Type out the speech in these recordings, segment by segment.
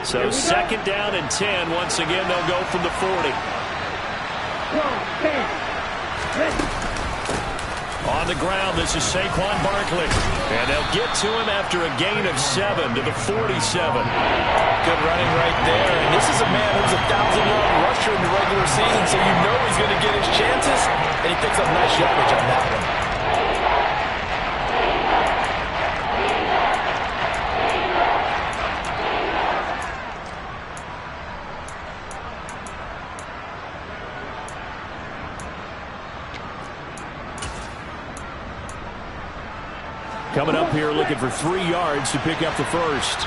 So second down and 10. Once again, they'll go from the 40. On the ground, this is Saquon Barkley. And they'll get to him after a gain of 7 to the 47. Good running right there. And this is a man who's a 1,000-yard rusher in the regular season, so you know he's going to get his chances. And he picks up nice yardage on that one. Coming up here looking for 3 yards to pick up the first.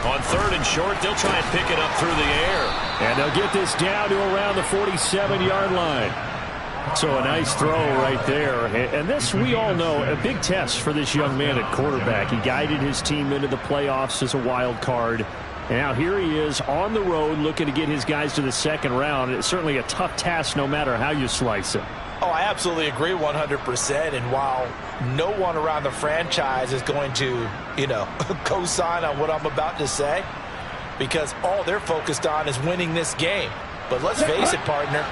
On third and short, they'll try and pick it up through the air. And they'll get this down to around the 47-yard line. So a nice throw right there. And this, we all know, a big test for this young man at quarterback. He guided his team into the playoffs as a wild card. And now here he is on the road looking to get his guys to the second round. It's certainly a tough task no matter how you slice it. Oh, I absolutely agree 100%. And while no one around the franchise is going to, co-sign on what I'm about to say, because all they're focused on is winning this game. But let's face it, partner,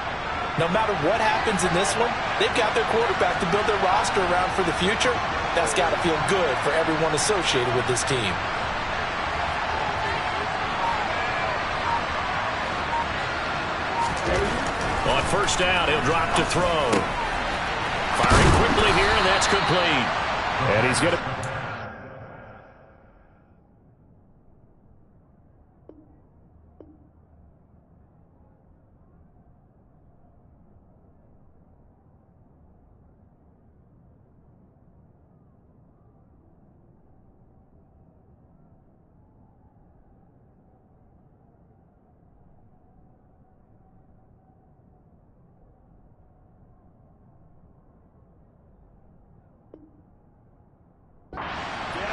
no matter what happens in this one, they've got their quarterback to build their roster around for the future. That's got to feel good for everyone associated with this team. On first down, he'll drop to throw. Firing quickly here, and that's complete. And he's going to...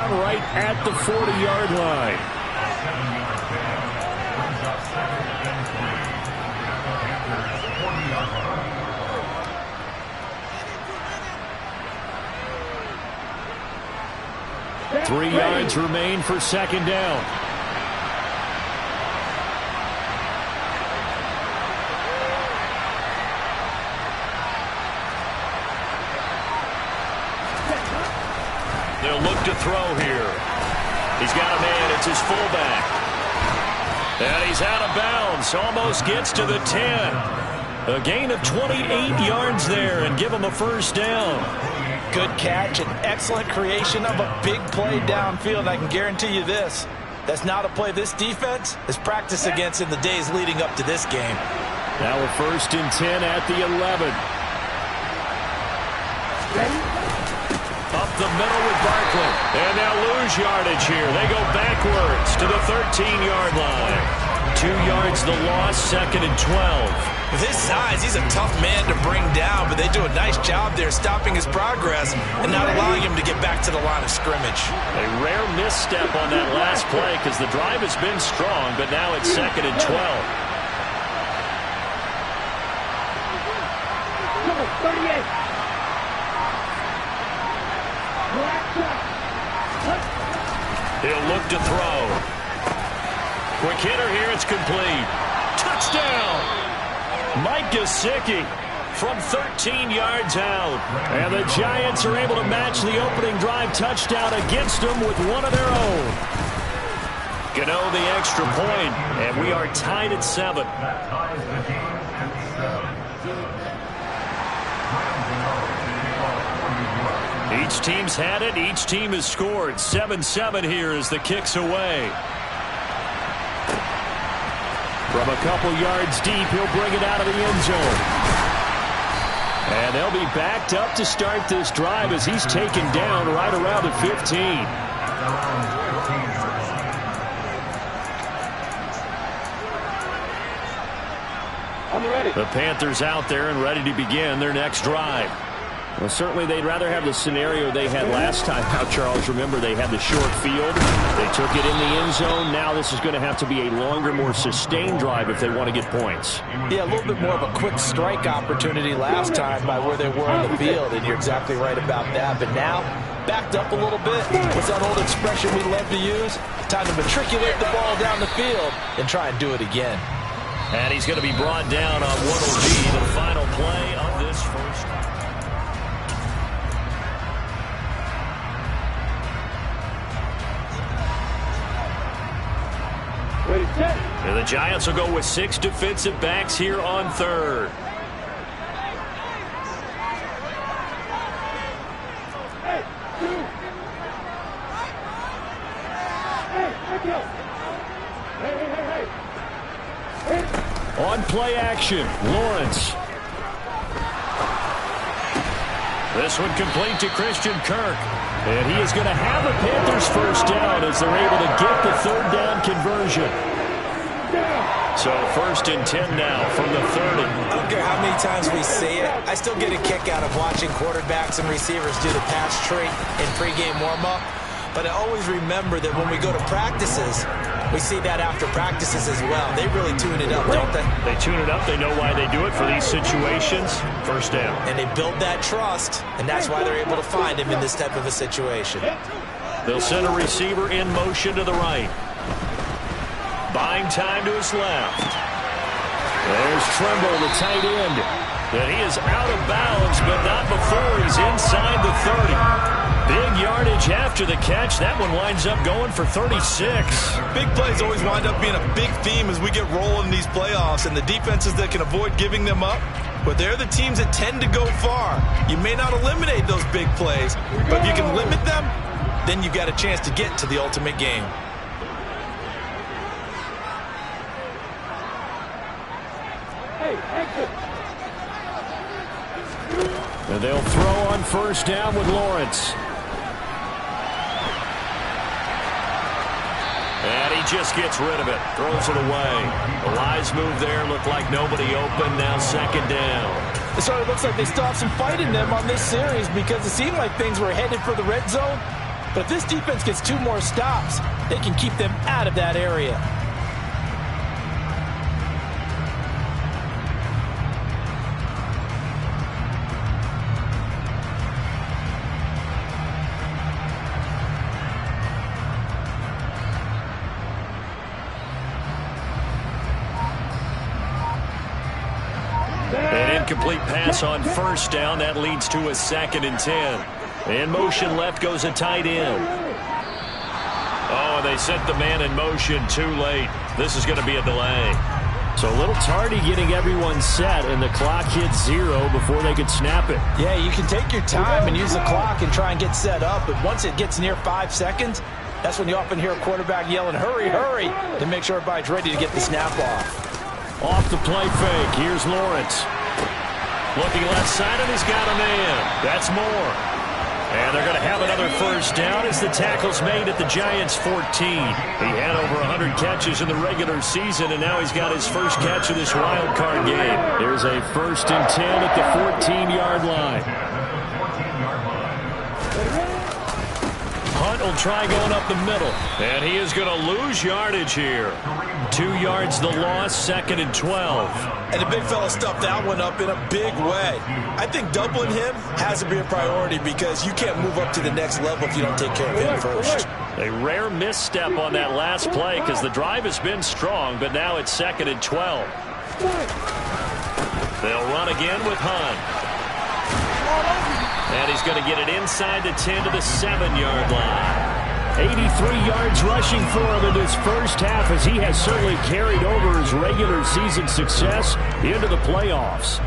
right at the 40-yard line. Three yards remain for second down. They'll look to throw here. He's got a man. It's his fullback. And he's out of bounds. Almost gets to the 10. A gain of 28 yards there and give him a first down. Good catch and excellent creation of a big play downfield. I can guarantee you this. That's not a play this defense has practiced against in the days leading up to this game. Now a first and 10 at the 11. Up the middle with Barkley. And they'll lose yardage here. They go backwards to the 13-yard line. 2 yards the loss, second and 12. With his size, he's a tough man to bring down, but they do a nice job there stopping his progress and not allowing him to get back to the line of scrimmage. A rare misstep on that last play because the drive has been strong, but now it's second and 12. Number 38. He'll look to throw. Quick hitter here, it's complete. Touchdown! Mike Gesicki from 13 yards out. And the Giants are able to match the opening drive touchdown against them with one of their own. Gano the extra point, and we are tied at 7. Each team's had it. Each team has scored. 7-7 here as the kick's away. From a couple yards deep, he'll bring it out of the end zone. And they'll be backed up to start this drive as he's taken down right around the 15. The Panthers out there and ready to begin their next drive. Well, certainly they'd rather have the scenario they had last time out, Charles. Remember, they had the short field. They took it in the end zone. Now this is going to have to be a longer, more sustained drive if they want to get points. Yeah, a little bit more of a quick strike opportunity last time by where they were on the field, and you're exactly right about that. But now backed up a little bit. What's that old expression we love to use? Time to matriculate the ball down the field and try and do it again. And he's going to be brought down on what will be the final play of this first. And the Giants will go with 6 defensive backs here on third. On play action, Lawrence. This one complete to Christian Kirk. And he is going to have the Panthers first down as they're able to get the third down conversion. So 1st and 10 now from the 30. I don't care how many times we see it. I still get a kick out of watching quarterbacks and receivers do the pass tree in pregame warm-up. But I always remember that when we go to practices, we see that after practices as well. They really tune it up, don't they? They tune it up. They know why they do it for these situations. First down. And they build that trust, and that's why they're able to find him in this type of a situation. They'll send a receiver in motion to the right. Buying time to his left. There's Trimble, the tight end. And he is out of bounds, but not before he's inside the 30. Big yardage after the catch. That one winds up going for 36. Big plays always wind up being a big theme as we get rolling in these playoffs, and the defenses that can avoid giving them up, but they're the teams that tend to go far. You may not eliminate those big plays, but if you can limit them, then you've got a chance to get to the ultimate game. And they'll throw on first down with Lawrence. And he just gets rid of it. Throws it away. The wise move there. Looked like nobody open. Now 2nd down. It sort of looks like they still have some fight in them on this series because it seemed like things were headed for the red zone. But if this defense gets 2 more stops, they can keep them out of that area. An incomplete pass on first down. That leads to a 2nd and 10. In motion left goes a tight end. Oh, they set the man in motion too late. This is going to be a delay. So a little tardy getting everyone set, and the clock hits 0 before they could snap it. Yeah, you can take your time and use the clock and try and get set up, but once it gets near 5 seconds, that's when you often hear a quarterback yelling, hurry, hurry, to make sure everybody's ready to get the snap off. Off the play fake. Here's Lawrence. Looking left side, and he's got a man. That's more. And they're going to have another first down as the tackle's made at the Giants' 14. He had over 100 catches in the regular season, and now he's got his first catch of this wild card game. There's a 1st and 10 at the 14-yard line. Hunt will try going up the middle, and he is going to lose yardage here. 2 yards the loss, 2nd and 12. And the big fella stuffed that one up in a big way. I think doubling him has to be a priority because you can't move up to the next level if you don't take care of him first. A rare misstep on that last play because the drive has been strong, but now it's 2nd and 12. They'll run again with Hunt. And he's going to get it inside the 10 to the 7-yard line. 83 yards rushing for him in this first half as he has certainly carried over his regular season success into the playoffs.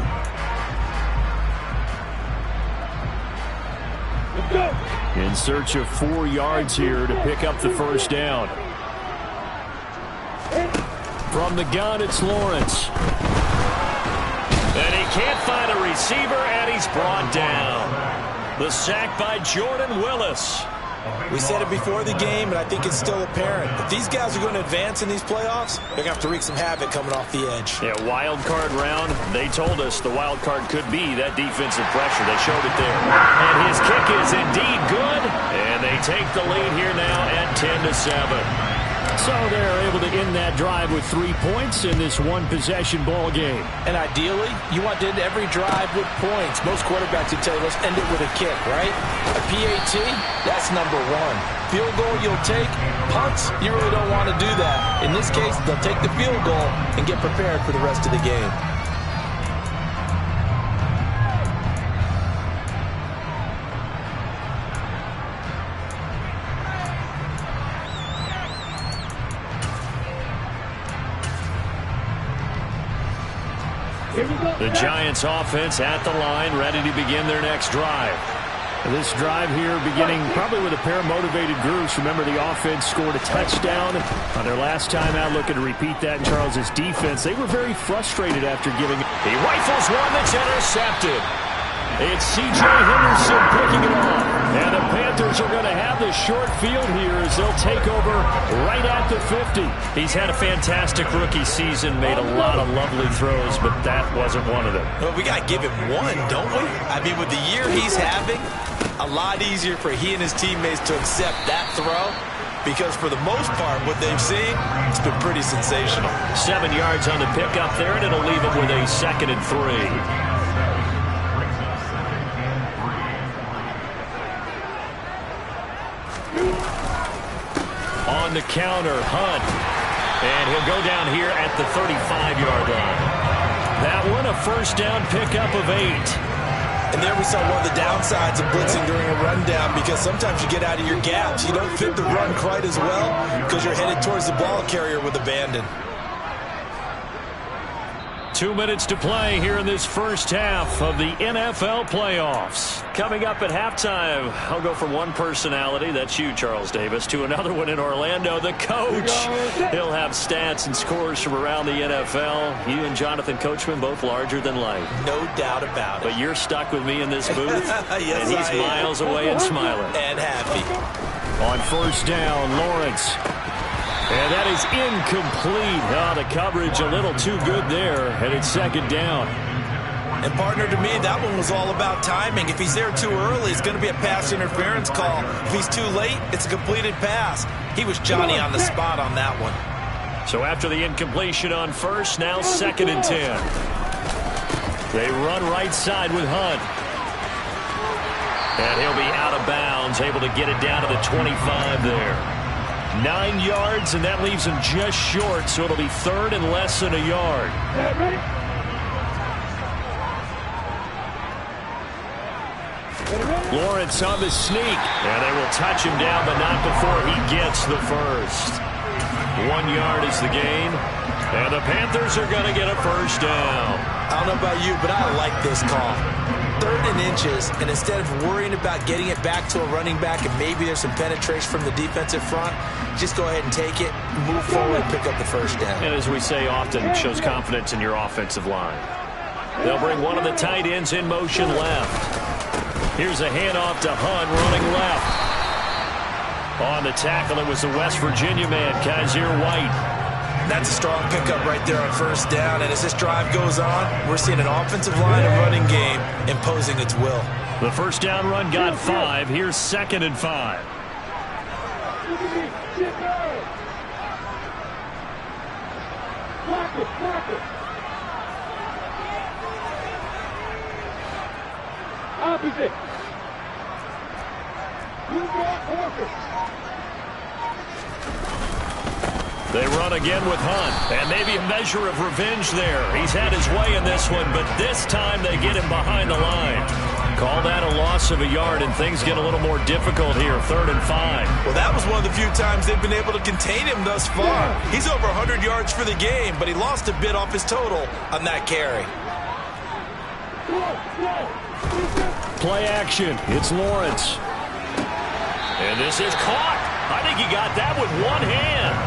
In search of 4 yards here to pick up the first down. From the gun, it's Lawrence. And he can't find a receiver, and he's brought down. The sack by Jordan Willis. We said it before the game, and I think it's still apparent. If these guys are going to advance in these playoffs, they're going to have to wreak some havoc coming off the edge. Yeah, wild card round. They told us the wild card could be that defensive pressure. They showed it there. And his kick is indeed good. And they take the lead here now at 10-7. So they're able to end that drive with 3 points in this one-possession ball game. And ideally, you want to end every drive with points. Most quarterbacks would tell you, let's end it with a kick, right? A PAT, that's number one. Field goal you'll take. Punts, you really don't want to do that. In this case, they'll take the field goal and get prepared for the rest of the game. The Giants offense at the line, ready to begin their next drive. This drive here beginning probably with a pair of motivated groups. Remember, the offense scored a touchdown on their last time out, looking to repeat that in Charles' defense. They were very frustrated after giving. He rifles one that's intercepted. It's C.J. Henderson picking it off. And the Panthers are going to have the short field here as they'll take over right at the 50. He's had a fantastic rookie season, made a lot of lovely throws, but that wasn't one of them. Well, we got to give him one, don't we? I mean, with the year he's having, a lot easier for he and his teammates to accept that throw, because for the most part, what they've seen, it's been pretty sensational. 7 yards on the pickup there, and it'll leave them with a 2nd and 3. On the counter, Hunt. And he'll go down here at the 35-yard line. That one, a first down pickup of 8. And there we saw one of the downsides of blitzing during a rundown, because sometimes you get out of your gaps. You don't fit the run quite as well because you're headed towards the ball carrier with abandon. 2 minutes to play here in this first half of the NFL playoffs. Coming up at halftime, I'll go from one personality, that's you, Charles Davis, to another one in Orlando, the coach. He'll have stats and scores from around the NFL. You and Jonathan Coachman, both larger than life. No doubt about it. But you're stuck with me in this booth, yes, and he's miles away and smiling. And happy. On first down, Lawrence. And that is incomplete. Oh, the coverage a little too good there, and it's 2nd down. And partner, to me, that one was all about timing. If he's there too early, it's going to be a pass interference call. If he's too late, it's a completed pass. He was Johnny on the spot on that one. So after the incompletion on first, now 2nd and 10. They run right side with Hunt. And he'll be out of bounds, able to get it down to the 25 there. 9 yards, and that leaves him just short, so it'll be 3rd and less than a yard. Lawrence on the sneak, and they will touch him down, but not before he gets the first. 1 yard is the gain, and the Panthers are going to get a first down. I don't know about you, but I like this call. 3rd and inches, and instead of worrying about getting it back to a running back and maybe there's some penetration from the defensive front, just go ahead and take it, move forward, and pick up the first down. And as we say often, it shows confidence in your offensive line. They'll bring one of the tight ends in motion left. Here's a handoff to Hunt running left. On the tackle, it was the West Virginia man, Kaiser White. That's a strong pickup right there on first down. And as this drive goes on, we're seeing an offensive line and running game imposing its will. The first down run got 5. Here's 2nd and 5. Opposite. They run again with Hunt, and maybe a measure of revenge there. He's had his way in this one, but this time they get him behind the line. Call that a loss of a yard, and things get a little more difficult here, 3rd and 5. Well, that was one of the few times they've been able to contain him thus far. He's over 100 yards for the game, but he lost a bit off his total on that carry. Play action. It's Lawrence. And this is caught. I think he got that with one hand.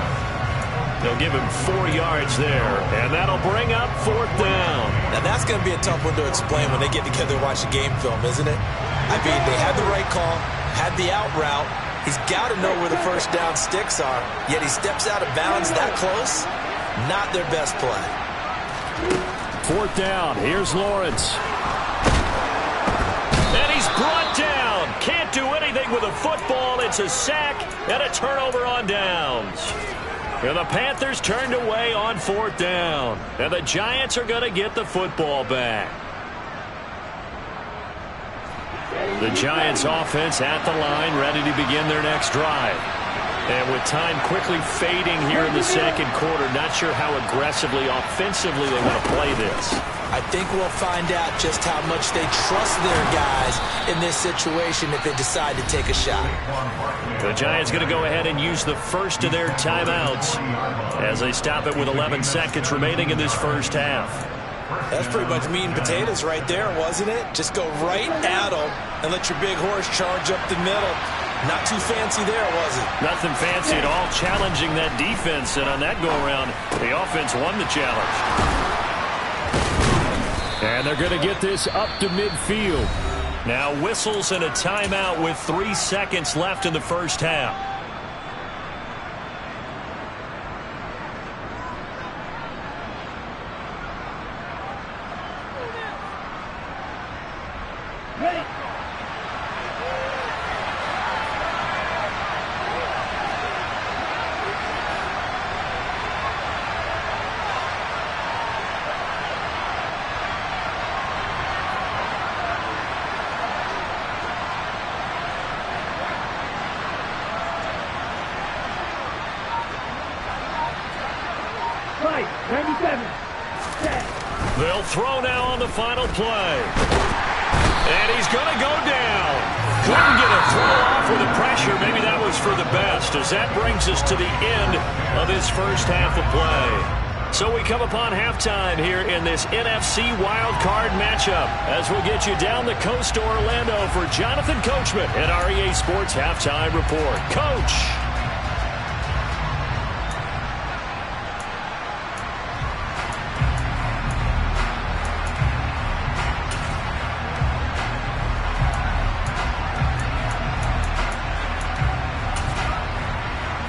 They'll give him 4 yards there, and that'll bring up 4th down. Now, that's going to be a tough one to explain when they get together and watch the game film, isn't it? I mean, they had the right call, had the out route. He's got to know where the first down sticks are, yet he steps out of bounds that close. Not their best play. 4th down. Here's Lawrence. And he's brought down. Can't do anything with a football. It's a sack and a turnover on downs. And the Panthers turned away on 4th down. And the Giants are going to get the football back. The Giants offense at the line, ready to begin their next drive. And with time quickly fading here in the second quarter, not sure how aggressively, offensively they want to play this. I think we'll find out just how much they trust their guys in this situation if they decide to take a shot. The Giants going to go ahead and use the first of their timeouts as they stop it with 11 seconds remaining in this first half. That's pretty much meat and potatoes right there, wasn't it? Just go right at them and let your big horse charge up the middle. Not too fancy there, was it? Nothing fancy at all, challenging that defense. And on that go-around, the offense won the challenge. And they're going to get this up to midfield. Now whistles and a timeout with 3 seconds left in the first half. Ready. Right, 97. Set. They'll throw now on the final play. And he's going to go down. Couldn't get a throw off with the pressure. Maybe that was for the best, as that brings us to the end of this first half of play. So we come upon halftime here in this NFC Wild Card matchup as we'll get you down the coast to Orlando for Jonathan Coachman and our EA Sports Halftime Report. Coach.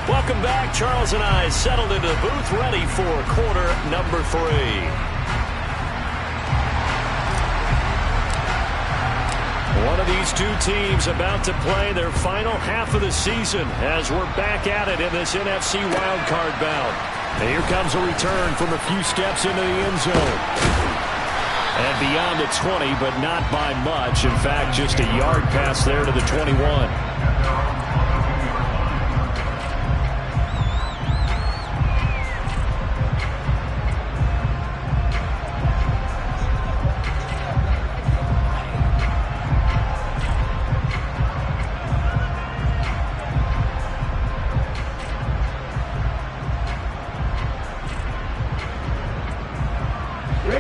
Welcome back. Charles and I settled into the booth, ready for quarter number 3. One of these two teams about to play their final half of the season as we're back at it in this NFC wildcard bout. And here comes a return from a few steps into the end zone. And beyond the 20, but not by much. In fact, just a yard pass there to the 21.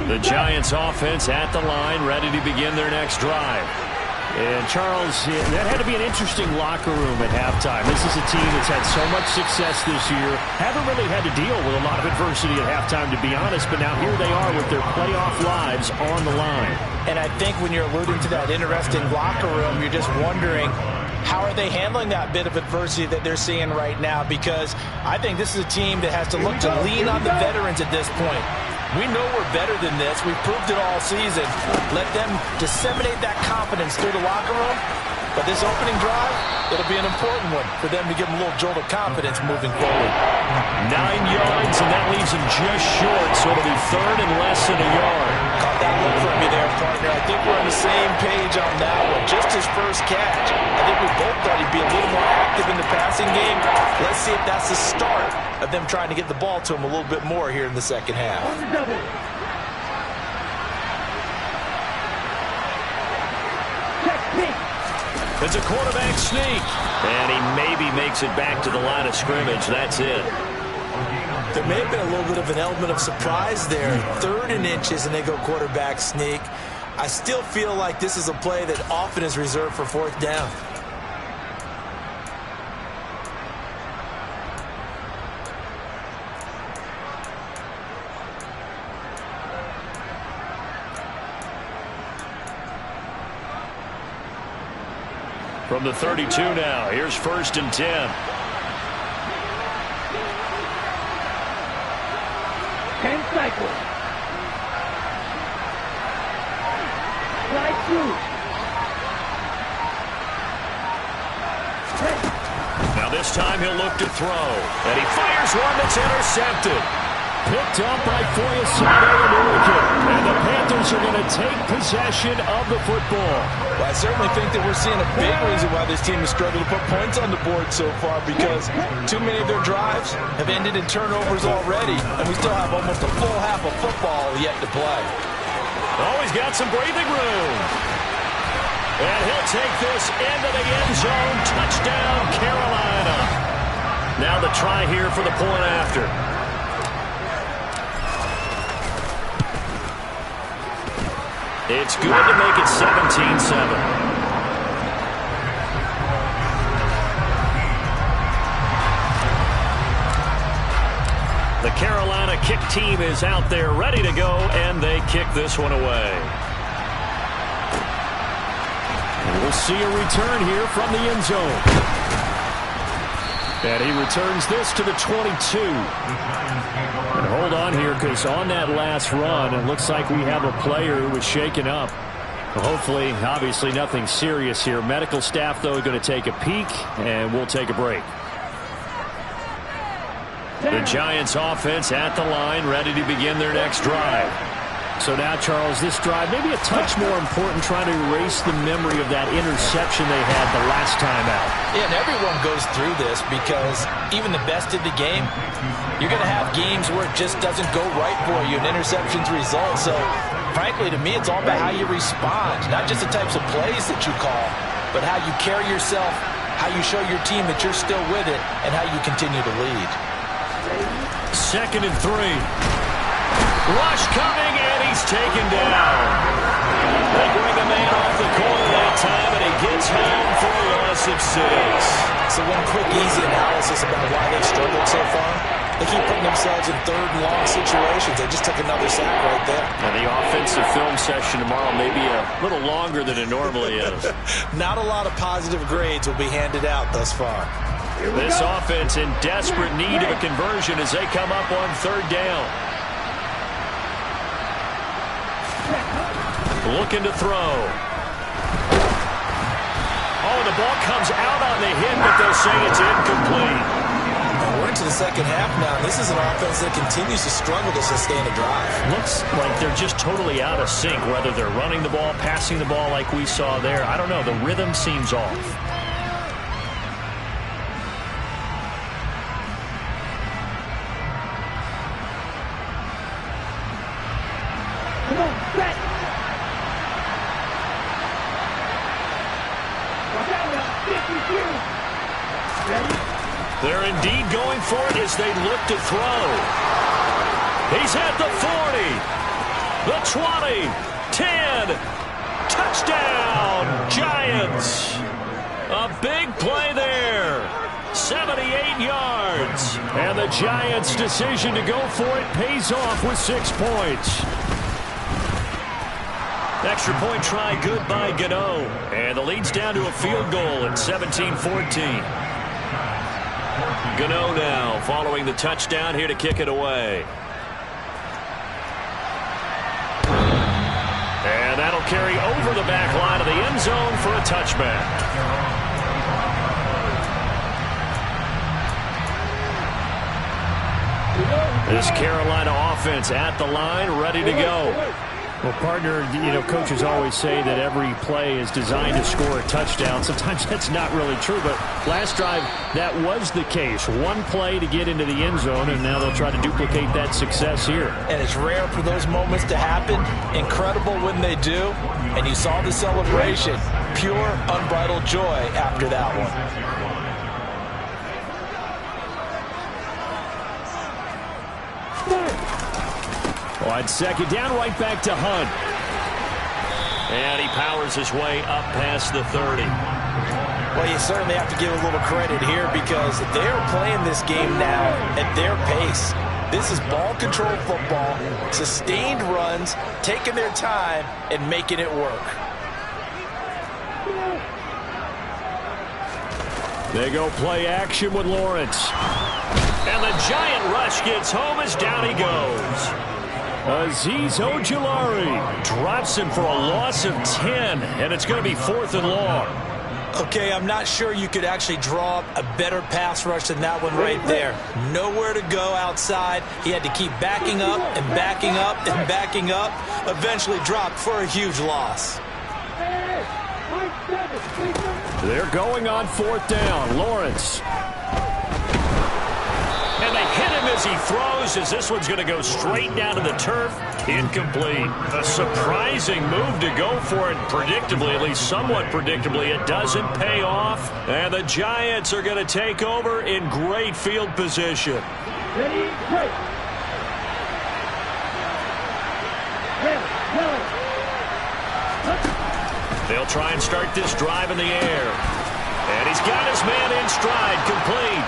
The Giants offense at the line, ready to begin their next drive. And Charles, that had to be an interesting locker room at halftime. This is a team that's had so much success this year. Haven't really had to deal with a lot of adversity at halftime, to be honest. But now here they are with their playoff lives on the line. And I think when you're alluding to that interesting locker room, you're just wondering, how are they handling that bit of adversity that they're seeing right now? Because I think this is a team that has to look to lean on the veterans at this point. We know we're better than this. We've proved it all season. Let them disseminate that confidence through the locker room. But this opening drive, it'll be an important one for them to give them a little jolt of confidence moving forward. 9 yards, and that leaves them just short. So it'll be third and less than a yard. Caught that look from you there, partner. I think we're on the same page on that one. Just his first catch. I think we both thought he'd be a little more active in the passing game. Let's see if that's the start of them trying to get the ball to him a little bit more here in the second half. It's a quarterback sneak. And he maybe makes it back to the line of scrimmage. That's it. There may have been a little bit of an element of surprise there. 3rd and inches, and they go quarterback sneak. I still feel like this is a play that often is reserved for 4th down. From the 32 now, here's 1st and 10. Cycle. Slide through. Now this time he'll look to throw. And he fires one that's intercepted. Picked up by Foyesade and Oregon. And the Panthers are going to take possession of the football. Well, I certainly think that we're seeing a big reason why this team has struggled to put points on the board so far, because too many of their drives have ended in turnovers already, and we still have almost a full half of football yet to play. Oh, he's got some breathing room. And he'll take this into the end zone. Touchdown, Carolina. Now the try here for the point after. It's good to make it 17-7. The Carolina kick team is out there ready to go, and they kick this one away. And we'll see a return here from the end zone. And he returns this to the 22. And hold on here, because on that last run, it looks like we have a player who was shaken up. Hopefully, obviously, nothing serious here. Medical staff, though, are going to take a peek, and we'll take a break. The Giants offense at the line, ready to begin their next drive. So now, Charles, this drive, maybe a touch more important, trying to erase the memory of that interception they had the last time out. Yeah, and everyone goes through this, because even the best of the game, you're going to have games where it just doesn't go right for you, and interceptions result. So, frankly, to me, it's all about how you respond, not just the types of plays that you call, but how you carry yourself, how you show your team that you're still with it, and how you continue to lead. 2nd and 3. Rush coming, and he's taken down. They bring a man off the corner that time, and he gets home for a loss of 6. So one quick, easy analysis about why they've struggled so far. They keep putting themselves in 3rd and long situations. They just took another sack right there. And the offensive film session tomorrow may be a little longer than it normally is. Not a lot of positive grades will be handed out thus far. This offense in desperate need of a conversion as they come up on 3rd down. Looking to throw. Oh, the ball comes out on the hit, but they'll say it's incomplete. We're into the second half now. This is an offense that continues to struggle to sustain a drive. Looks like they're just totally out of sync, whether they're running the ball, passing the ball like we saw there. I don't know. The rhythm seems off. Come on, set. Watch out now. 52. Ready? They're indeed going for it as they look to throw. He's at the 40, the 20, 10. Touchdown, Giants. A big play there. 78 yards. And the Giants' decision to go for it pays off with 6 points. Extra point try good by Gano. And the lead's down to a field goal at 17-14. Gano now following the touchdown here to kick it away. And that'll carry over the back line of the end zone for a touchback. This Carolina offense at the line, ready to go. Well, partner, coaches always say that every play is designed to score a touchdown. Sometimes that's not really true, but last drive, that was the case. One play to get into the end zone, and now they'll try to duplicate that success here. And it's rare for those moments to happen. Incredible when they do. And you saw the celebration. Pure, unbridled joy after that one. On 2nd down, right back to Hunt. And he powers his way up past the 30. Well, you certainly have to give a little credit here, because they're playing this game now at their pace. This is ball control football, sustained runs, taking their time and making it work. They go play action with Lawrence. And the giant rush gets home as down he goes. Azeez Ojulari drops him for a loss of 10, and it's going to be 4th and long. Okay, I'm not sure you could actually draw up a better pass rush than that one right there. Nowhere to go outside. He had to keep backing up and backing up and backing up. Eventually dropped for a huge loss. They're going on 4th down. Lawrence. And they hit him as he throws, as this one's going to go straight down to the turf. Incomplete. A surprising move to go for it predictably, at least somewhat predictably. It doesn't pay off. And the Giants are going to take over in great field position. Ready, break. They'll try and start this drive in the air. And he's got his man in stride, complete.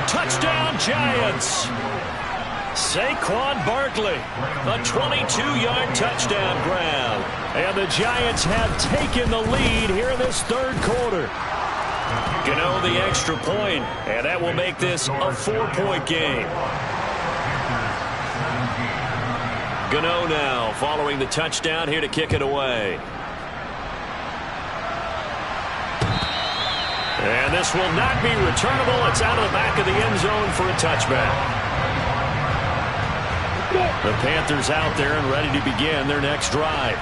Touchdown, Giants. Saquon Barkley, a 22-yard touchdown grab. And the Giants have taken the lead here in this 3rd quarter. Gano the extra point, and that will make this a 4-point game. Gano now following the touchdown here to kick it away. And this will not be returnable. It's out of the back of the end zone for a touchback. The Panthers out there and ready to begin their next drive.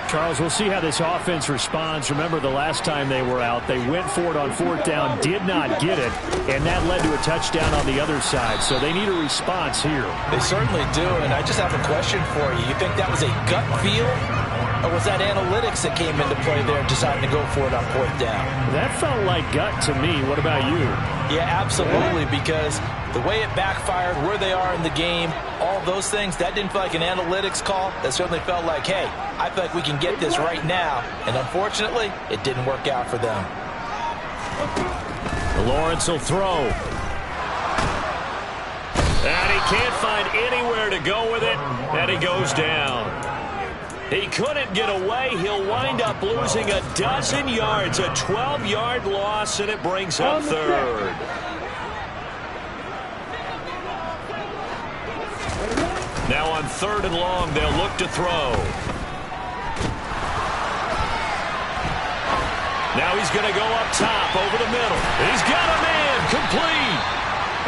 Charles, we'll see how this offense responds. Remember, the last time they were out, they went for it on 4th down, did not get it, and that led to a touchdown on the other side. So they need a response here. They certainly do, and I just have a question for you. You think that was a gut feel, or was that analytics that came into play there deciding to go for it on 4th down? That felt like gut to me. What about you? Yeah, absolutely, because the way it backfired, where they are in the game, all those things, that didn't feel like an analytics call. That certainly felt like, hey, I feel like we can get this right now. And unfortunately, it didn't work out for them. Lawrence will throw. And he can't find anywhere to go with it, and he goes down. He couldn't get away. He'll wind up losing a dozen yards, a 12-yard loss, and it brings up 3rd. Now on 3rd and long, they'll look to throw. Now he's going to go up top over the middle. He's got a man, complete.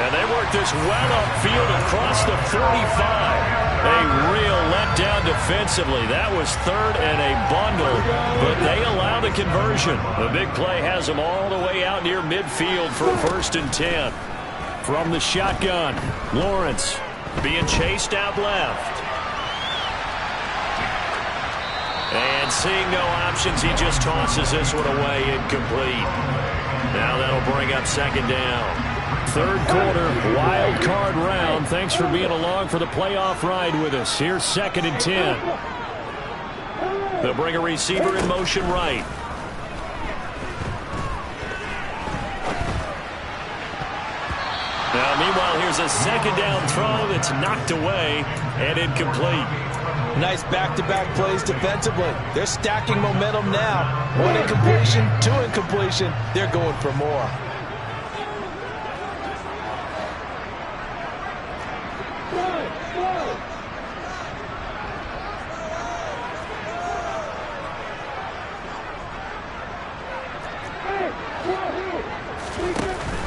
And they work this well upfield across the 45. A real letdown defensively. That was 3rd and a bundle, but they allow the conversion. The big play has them all the way out near midfield for 1st and 10. From the shotgun, Lawrence. Being chased out left. And seeing no options, he just tosses this one away, incomplete. Now that'll bring up 2nd down. 3rd quarter, wild card round. Thanks for being along for the playoff ride with us. Here's 2nd and 10. They'll bring a receiver in motion right. Now, meanwhile, here's a 2nd down throw that's knocked away and incomplete. Nice back-to-back plays defensively. They're stacking momentum now. 1 incompletion, 2 incompletion. They're going for more.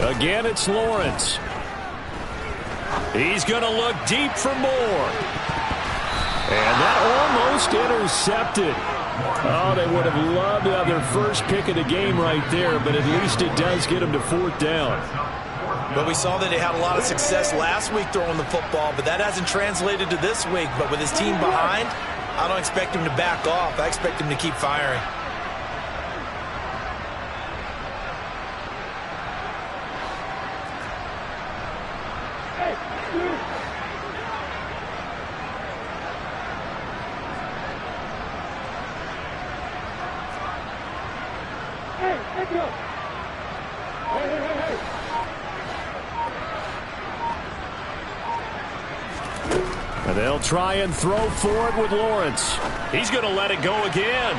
Again, it's Lawrence. He's going to look deep for more. And that almost intercepted. Oh, they would have loved to have their first pick of the game right there, but at least it does get them to 4th down. But we saw that they had a lot of success last week throwing the football, but that hasn't translated to this week. But with his team behind, I don't expect him to back off. I expect him to keep firing. And they'll try and throw for it with Lawrence. He's going to let it go again.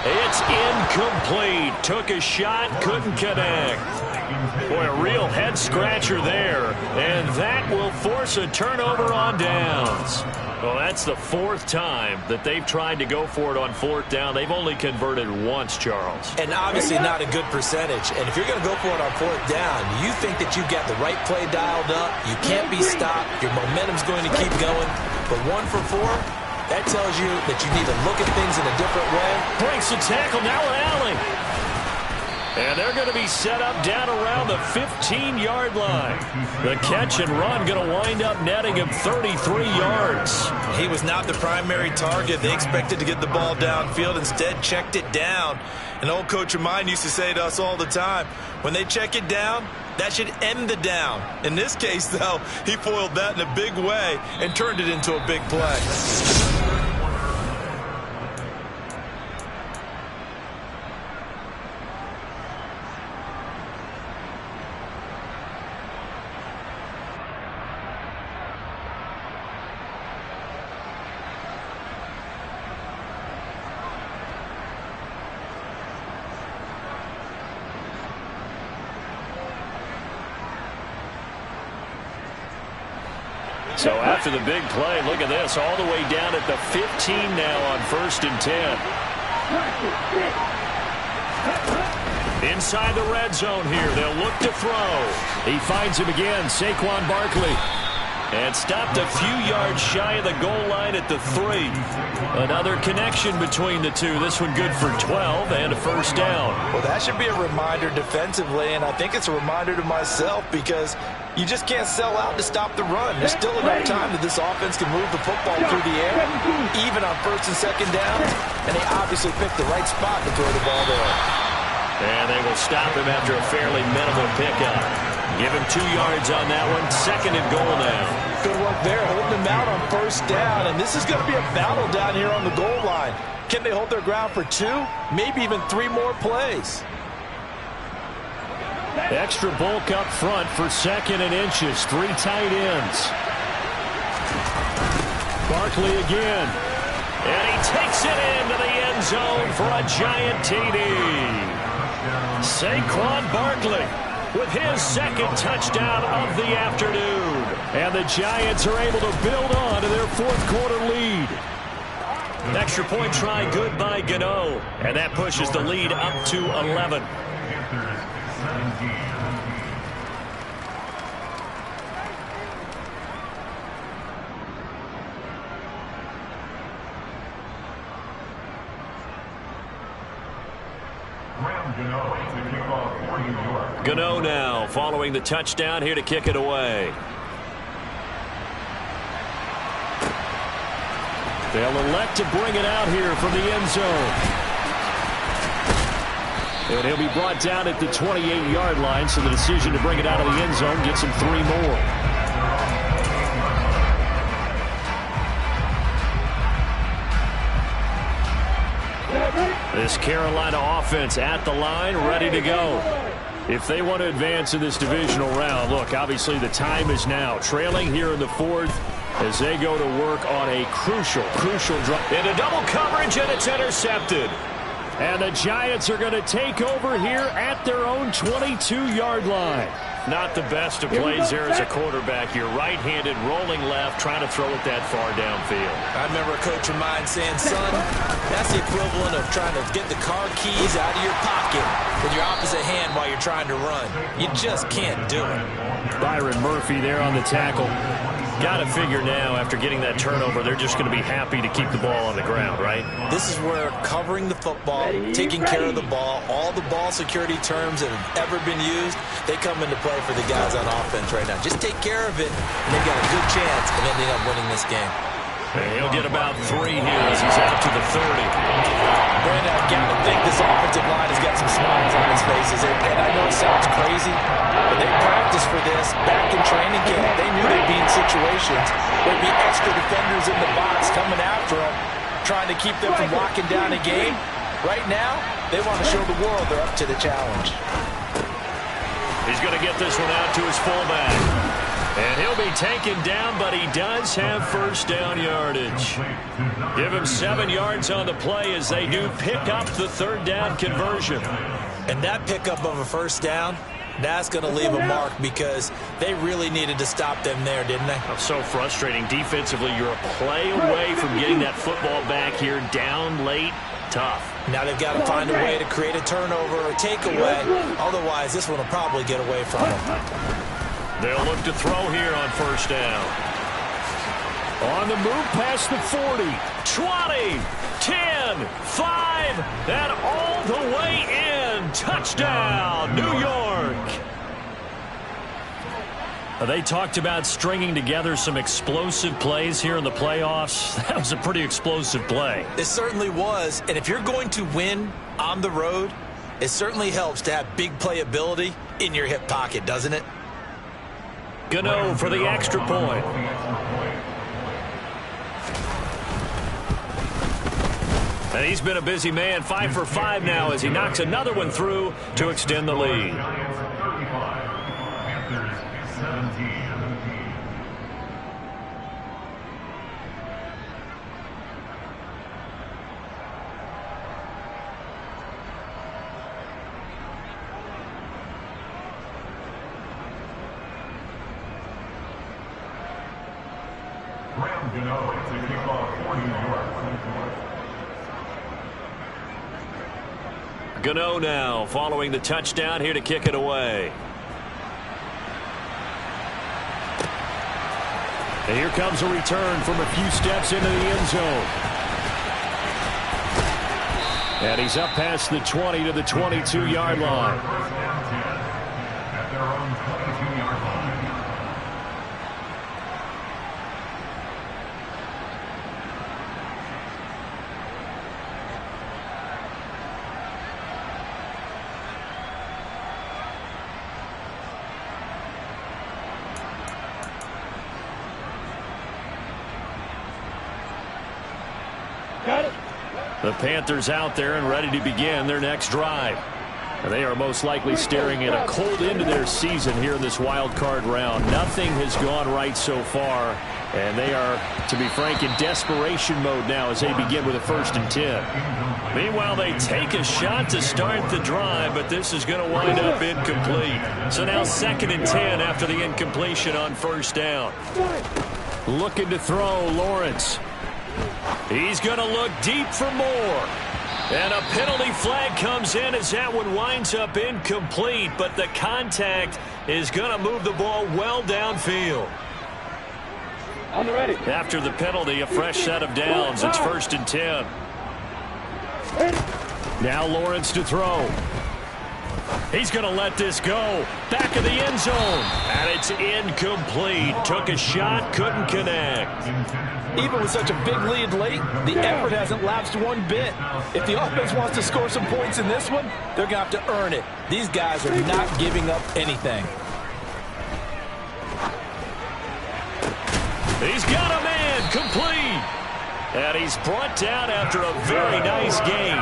It's incomplete. Took a shot, couldn't connect. Boy, a real head-scratcher there. And that will force a turnover on downs. Well, that's the 4th time that they've tried to go for it on 4th down. They've only converted once, Charles. And obviously not a good percentage. And if you're going to go for it on 4th down, you think that you've got the right play dialed up. You can't be stopped. Your momentum's going to keep going. But 1 for 4, that tells you that you need to look at things in a different way. Breaks the tackle, now an alley. And they're going to be set up down around the 15-yard line. The catch and run going to wind up netting him 33 yards. He was not the primary target. They expected to get the ball downfield. Instead, checked it down. An old coach of mine used to say to us all the time, when they check it down, that should end the down. In this case, though, he foiled that in a big way and turned it into a big play. So after the big play, look at this, all the way down at the 15 now on 1st and 10. Inside the red zone here, they'll look to throw. He finds him again, Saquon Barkley. And stopped a few yards shy of the goal line at the 3. Another connection between the two. This one good for 12 and a 1st down. Well, that should be a reminder defensively, and I think it's a reminder to myself because you just can't sell out to stop the run. There's still enough time that this offense can move the football through the air, even on 1st and 2nd downs, and they obviously picked the right spot to throw the ball there. And they will stop him after a fairly minimal pickup. Give him 2 yards on that one. 2nd and goal now. Good work there, holding him out on 1st down, and this is going to be a battle down here on the goal line. Can they hold their ground for 2, maybe even 3 more plays? Extra bulk up front for 2nd and inches. 3 tight ends. Barkley again. And he takes it into the end zone for a giant TD. Saquon Barkley with his 2nd touchdown of the afternoon. And the Giants are able to build on to their 4th quarter lead. Extra point try good by Gano. And that pushes the lead up to 11. Gano now following the touchdown here to kick it away. They'll elect to bring it out here from the end zone. And he'll be brought down at the 28-yard line, so the decision to bring it out of the end zone gets him 3 more. This Carolina offense at the line, ready to go. If they want to advance in this divisional round, look, obviously the time is now. Trailing here in the 4th as they go to work on a crucial drive. Into double coverage, and it's intercepted. And the Giants are going to take over here at their own 22-yard line. Not the best of plays there as a quarterback. You're right-handed, rolling left, trying to throw it that far downfield. I remember a coach of mine saying, son, that's the equivalent of trying to get the car keys out of your pocket with your opposite hand while you're trying to run. You just can't do it. Byron Murphy there on the tackle. Got to figure now, after getting that turnover, they're just going to be happy to keep the ball on the ground, right? This is where covering the football, taking care of the ball, all the ball security terms that have ever been used, they come into play for the guys on offense right now. Just take care of it, and they've got a good chance of ending up winning this game. And he'll get about 3 here as he's out to the 30. Brandon, I've got to think this offensive line has got some smiles on his faces. And I know it sounds crazy, but they practiced for this back in training camp. They knew they'd be in situations where there'd be extra defenders in the box coming after them, trying to keep them from locking down a game. Right now, they want to show the world they're up to the challenge. He's going to get this one out to his fullback. And he'll be taken down, but he does have 1st down yardage. Give him 7 yards on the play as they do pick up the 3rd down conversion. And that pickup of a 1st down That's going to leave a mark because they really needed to stop them there, didn't they? So frustrating. Defensively, you're a play away from getting that football back here. Down late, tough. Now they've got to find a way to create a turnover or takeaway. Otherwise, this one will probably get away from them. They'll look to throw here on first down. On the move past the 40. 20, 10, 5, and all the way in. Touchdown, New York. They talked about stringing together some explosive plays here in the playoffs. That was a pretty explosive play. It certainly was. And if you're going to win on the road, it certainly helps to have big playability in your hip pocket, doesn't it? Gano for the extra point. And he's been a busy man, 5 for 5 now as he knocks another one through to extend the lead. Panthers 17. Gano to kick off 40 yards. Gano now following the touchdown here to kick it away. And here comes a return from a few steps into the end zone. And he's up past the 20 to the 22-yard line. At their own 22-yard line. The Panthers out there and ready to begin their next drive. And they are most likely staring at a cold end to their season here in this wild card round. Nothing has gone right so far, and they are, to be frank, in desperation mode now as they begin with a 1st and 10. Meanwhile, they take a shot to start the drive, but this is going to wind up incomplete. So now 2nd and 10 after the incompletion on first down. Looking to throw, Lawrence. He's going to look deep for more. And a penalty flag comes in as that one winds up incomplete, but the contact is going to move the ball well downfield. On the ready. After the penalty, a fresh set of downs. It's 1st and 10. Now Lawrence to throw. He's going to let this go. Back of the end zone. And it's incomplete. Took a shot, couldn't connect. Even with such a big lead late, the effort hasn't lapsed one bit. If the offense wants to score some points in this one, they're going to have to earn it. These guys are not giving up anything. He's got a man, complete. And he's brought down after a very nice game.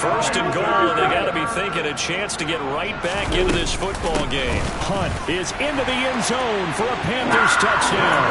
1st and goal, and they got to be thinking a chance to get right back into this football game. Hunt is into the end zone for a Panthers touchdown.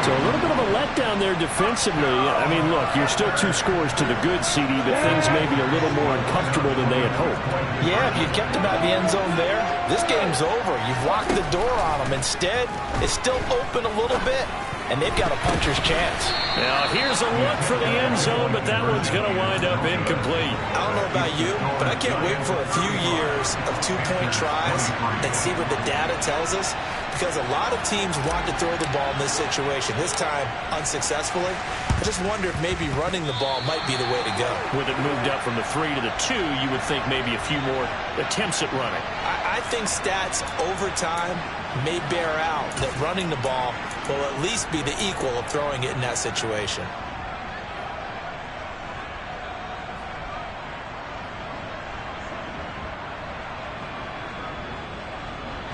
So a little bit of a letdown there defensively. I mean, look, you're still 2 scores to the good, CD, but things may be a little more uncomfortable than they had hoped. Yeah, if you kept them out of the end zone there, this game's over. You've locked the door on them. Instead, it's still open a little bit, and they've got a puncher's chance. Now, here's a look for the end zone, but that one's going to wind up incomplete. I don't know about you, but I can't wait for a few years of 2-point tries and see what the data tells us, because a lot of teams want to throw the ball in this situation, this time unsuccessfully. I just wonder if maybe running the ball might be the way to go. With it moved up from the 3 to the 2, you would think maybe a few more attempts at running. I think stats over time may bear out that running the ball will at least be the equal of throwing it in that situation.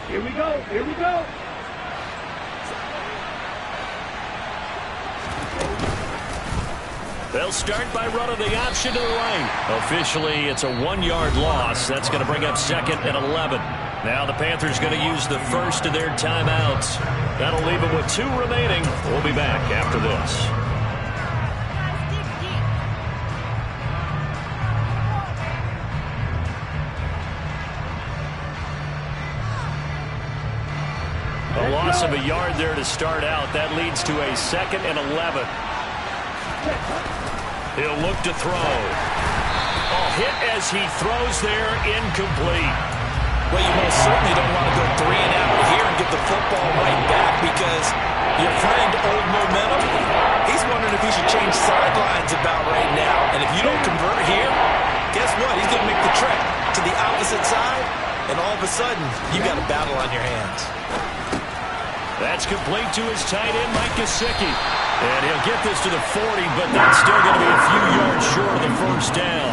Here we go. Here we go. They'll start by running the option to the right. Officially, it's a 1-yard loss. That's going to bring up 2nd and 11. Now the Panthers going to use the first of their timeouts. That'll leave them with 2 remaining. We'll be back after this. loss of a yard there to start out. That leads to a 2nd and 11. He'll look to throw. Oh, hit as he throws there, incomplete. Well, you most certainly don't want to go 3 and out here and get the football right back because your friend, Old Momentum, he's wondering if he should change sidelines about right now. And if you don't convert here, guess what? He's going to make the trek to the opposite side, and all of a sudden, you got a battle on your hands. That's complete to his tight end, Mike Gesicki. And he'll get this to the 40, but that's still going to be a few yards short of the first down.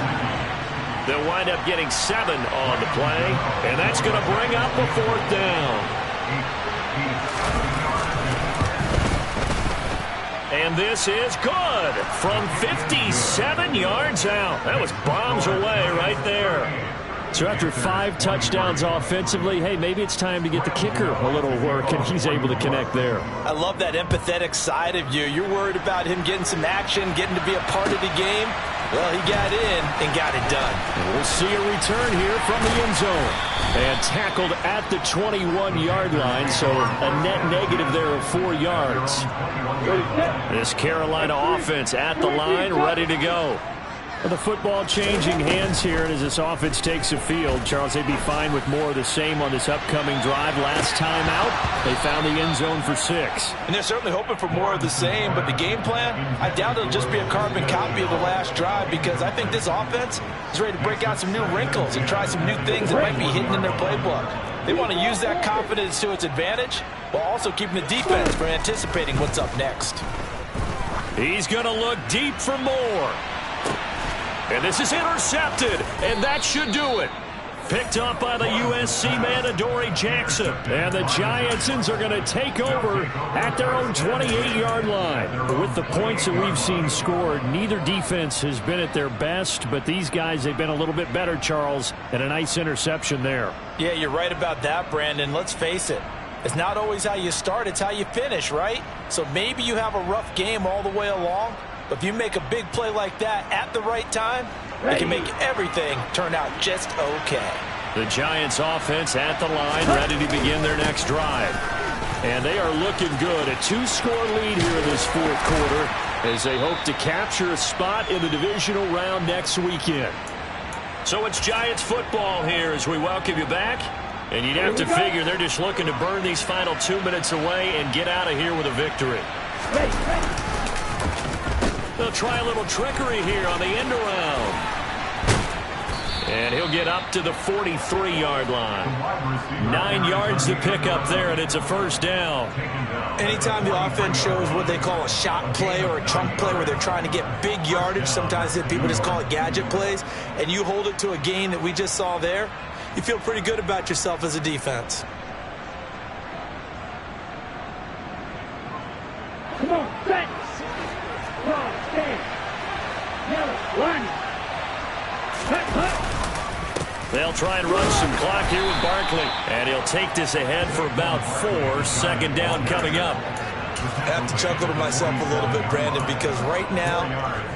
They'll wind up getting 7 on the play, and that's going to bring up a 4th down. And this is good from 57 yards out. That was bombs away right there. So after 5 touchdowns offensively, hey, maybe it's time to get the kicker a little work, and he's able to connect there. I love that empathetic side of you. You're worried about him getting some action, getting to be a part of the game. Well, he got in and got it done. And we'll see a return here from the end zone. And tackled at the 21-yard line, so a net negative there of 4 yards. This Carolina offense at the line, ready to go. The football changing hands here, and as this offense takes the field, Charles, they'd be fine with more of the same on this upcoming drive. Last time out, they found the end zone for 6. And they're certainly hoping for more of the same, but the game plan, I doubt it'll just be a carbon copy of the last drive because I think this offense is ready to break out some new wrinkles and try some new things that might be hidden in their playbook. They want to use that confidence to its advantage while also keeping the defense from anticipating what's up next. He's going to look deep for more. And this is intercepted, and that should do it. Picked up by the USC man, Adoree Jackson. And the Giantsons are going to take over at their own 28-yard line. With the points that we've seen scored, neither defense has been at their best, but these guys, they've been a little bit better, Charles, and a nice interception there. Yeah, you're right about that, Brandon. Let's face it. It's not always how you start, it's how you finish, right? So maybe you have a rough game all the way along, but if you make a big play like that at the right time, it can make everything turn out just okay. The Giants offense at the line, ready to begin their next drive. And they are looking good. A 2-score lead here in this 4th quarter as they hope to capture a spot in the divisional round next weekend. So it's Giants football here as we welcome you back. And you'd have to figure they're just looking to burn these final 2 minutes away and get out of here with a victory. They'll try a little trickery here on the end around. And he'll get up to the 43-yard line. 9 yards to pick up there, and it's a first down. Anytime the offense shows what they call a shot play or a chunk play where they're trying to get big yardage, sometimes people just call it gadget plays, and you hold it to a gain that we just saw there, you feel pretty good about yourself as a defense. Come on, set. They'll try and run some clock here with Barkley. And he'll take this ahead for about 4. Second down coming up. I have to chuckle to myself a little bit, Brandon, because right now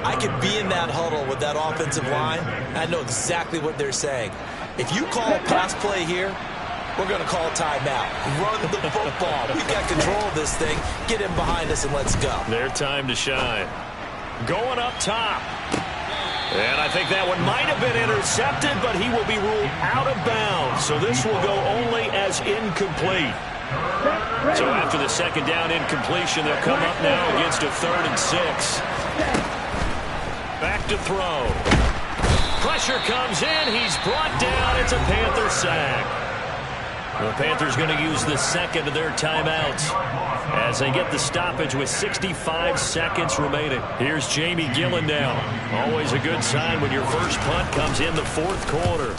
I could be in that huddle with that offensive line. I know exactly what they're saying. If you call a pass play here, we're going to call a timeout. Run the football. We've got control of this thing. Get in behind us and let's go. Their time to shine. Going up top. And I think that one might have been intercepted, but he will be ruled out of bounds. So this will go only as incomplete. So after the second down incompletion, they'll come up now against a 3rd and 6. Back to throw. Pressure comes in. He's brought down. It's a Panther sack. The Panthers going to use the second of their timeouts as they get the stoppage with 65 seconds remaining. Here's Jamie Gillen now. Always a good sign when your first punt comes in the 4th quarter.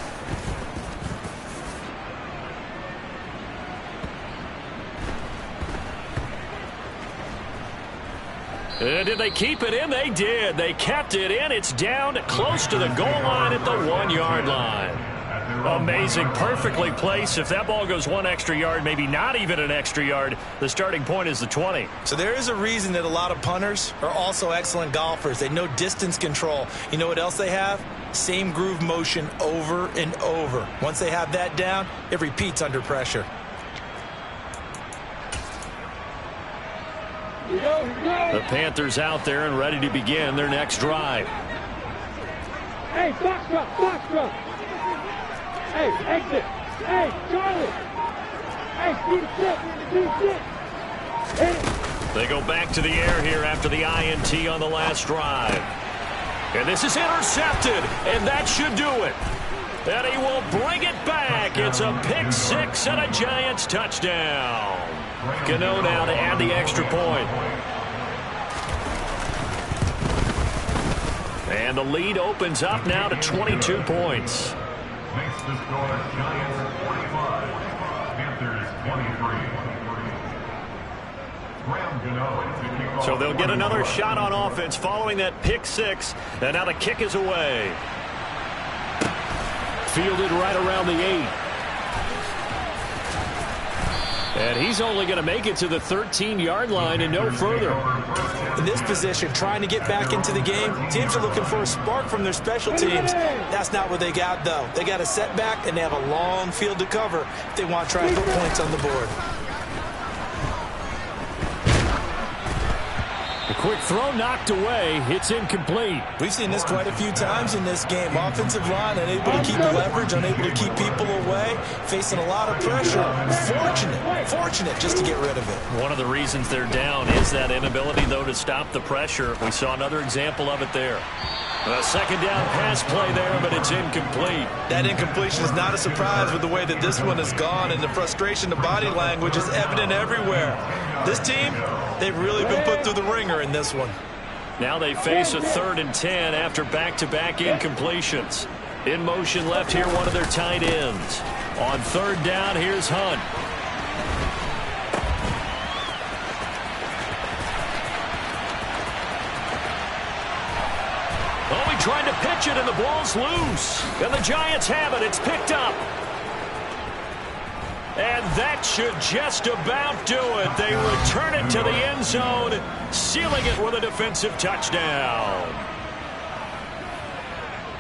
Did they keep it in? They did. They kept it in. It's down close to the goal line at the 1-yard line. Amazing. Perfectly placed. If that ball goes 1 extra yard, maybe not even an extra yard, the starting point is the 20. So there is a reason that a lot of punters are also excellent golfers. They know distance control. You know what else they have? Same groove motion over and over. Once they have that down, it repeats under pressure. The Panthers out there and ready to begin their next drive. Hey, box drop. Hey, exit. Hey, Charlie. Hey, see. They go back to the air here after the INT on the last drive. And this is intercepted, and that should do it. And he will bring it back. It's a pick six and a Giants touchdown. Gano now to add the extra point. And the lead opens up now to 22 points. Makes the score Giants 45, Panthers 23. Graham Gano to kick off. So they'll get another shot on offense following that pick six. And now the kick is away. Fielded right around the 8. And he's only going to make it to the 13-yard line and no further. In this position, trying to get back into the game, teams are looking for a spark from their special teams. That's not what they got, though. They got a setback, and they have a long field to cover if they want to try and put points on the board. A quick throw knocked away. It's incomplete. We've seen this quite a few times in this game. Offensive line unable to keep leverage, unable to keep people away, facing a lot of pressure. Fortunate just to get rid of it. One of the reasons they're down is that inability, though, to stop the pressure. We saw another example of it there. A second down pass play there, but it's incomplete. That incompletion is not a surprise with the way that this one has gone, and the frustration, the body language is evident everywhere. This team, they've really been put through the ringer in this one. Now they face a 3rd and 10 after back-to-back incompletions. In motion left here, one of their tight ends. On 3rd down, here's Hunt. Oh, he tried to pitch it, and the ball's loose. And the Giants have it. It's picked up. And that should just about do it. They return it to the end zone, sealing it with a defensive touchdown.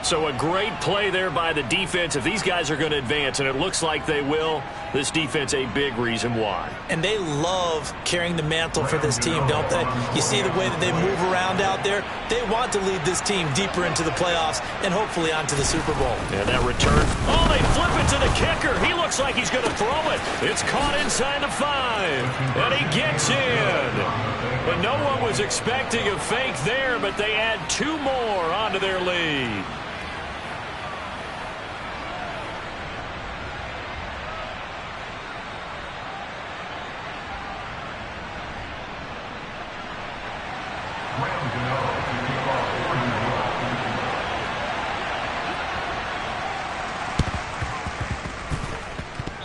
So a great play there by the defense. If these guys are going to advance, and it looks like they will, this defense a big reason why. And they love carrying the mantle for this team, don't they? You see the way that they move around out there? They want to lead this team deeper into the playoffs and hopefully onto the Super Bowl. And that return. Oh, they flip it to the kicker. He looks like he's going to throw it. It's caught inside the 5. And he gets in. And no one was expecting a fake there, but they add 2 more onto their lead.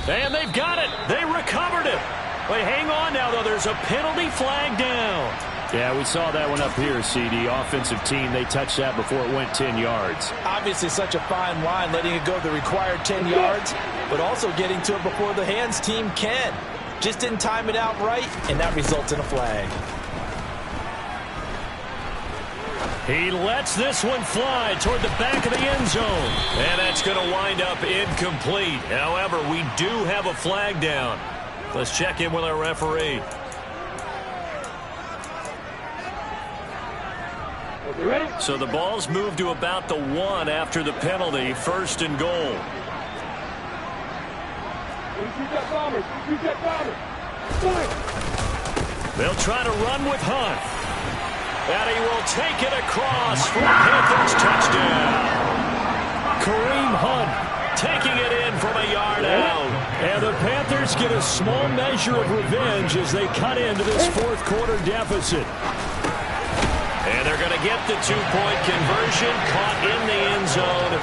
And they've got it. They recovered it. Wait, hang on now, though. There's a penalty flag down. Yeah, we saw that one up here, CD. Offensive team, they touched that before it went 10 yards. Obviously such a fine line, letting it go the required 10 yards, but also getting to it before the hands team can. Just didn't time it out right, and that results in a flag. He lets this one fly toward the back of the end zone. And that's going to wind up incomplete. However, we do have a flag down. Let's check in with our referee. So the ball's moved to about the 1 after the penalty. 1st and goal. They'll try to run with Hunt. And he will take it across for a Panthers touchdown. Kareem Hunt taking it in from a yard out. And the Panthers get a small measure of revenge as they cut into this 4th quarter deficit. And they're going to get the 2-point conversion, caught in the end zone,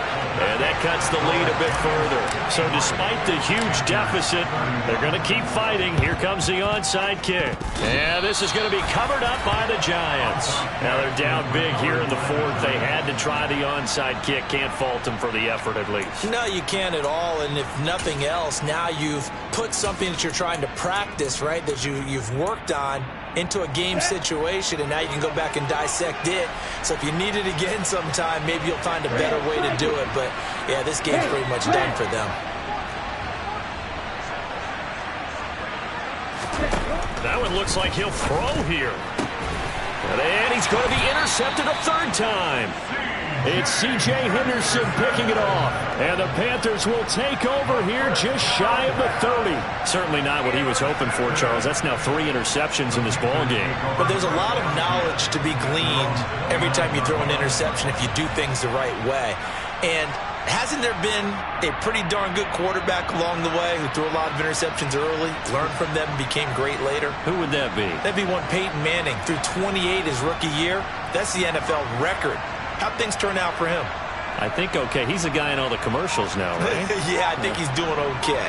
and that cuts the lead a bit further. So despite the huge deficit, they're going to keep fighting. Here comes the onside kick. And this is going to be covered up by the Giants. Now they're down big here in the 4th. They had to try the onside kick. Can't fault them for the effort at least. No, you can't at all. And if nothing else, now you've put something that you're trying to practice, right, that you've worked on into a game situation, and now you can go back and dissect it. So if you need it again sometime, maybe you'll find a better way to do it. But, yeah, this game's pretty much done for them. That one it looks like he'll throw here. And he's going to be intercepted a third time. It's C.J. Henderson picking it off. And the Panthers will take over here just shy of the 30. Certainly not what he was hoping for, Charles. That's now 3 interceptions in this ball game. But there's a lot of knowledge to be gleaned every time you throw an interception if you do things the right way. And hasn't there been a pretty darn good quarterback along the way who threw a lot of interceptions early, learned from them, became great later? Who would that be? That'd be one Peyton Manning. Threw 28 his rookie year. That's the NFL record. How'd things turn out for him? I think okay. He's a guy in all the commercials now, right? Yeah, I think he's doing okay.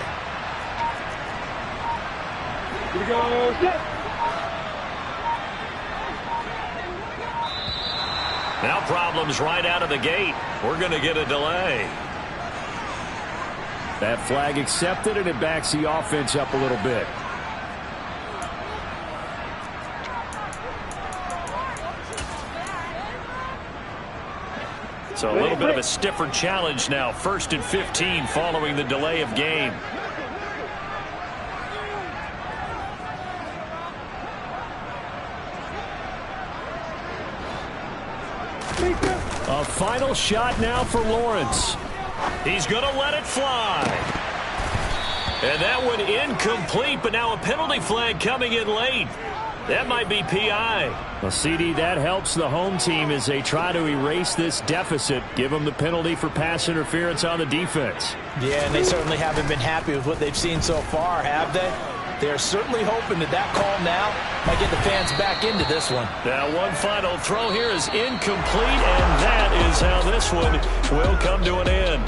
Here we go. Set. Now problems right out of the gate. We're going to get a delay. That flag accepted, and it backs the offense up a little bit. So a little bit of a stiffer challenge now. 1st and 15 following the delay of game. A final shot now for Lawrence. He's going to let it fly. And that one incomplete, but now a penalty flag coming in late. That might be PI. Well, CD, that helps the home team as they try to erase this deficit. Give them the penalty for pass interference on the defense. Yeah, and they certainly haven't been happy with what they've seen so far, have they? They're certainly hoping that that call now might get the fans back into this one. Now one final throw here is incomplete, and that is how this one will come to an end.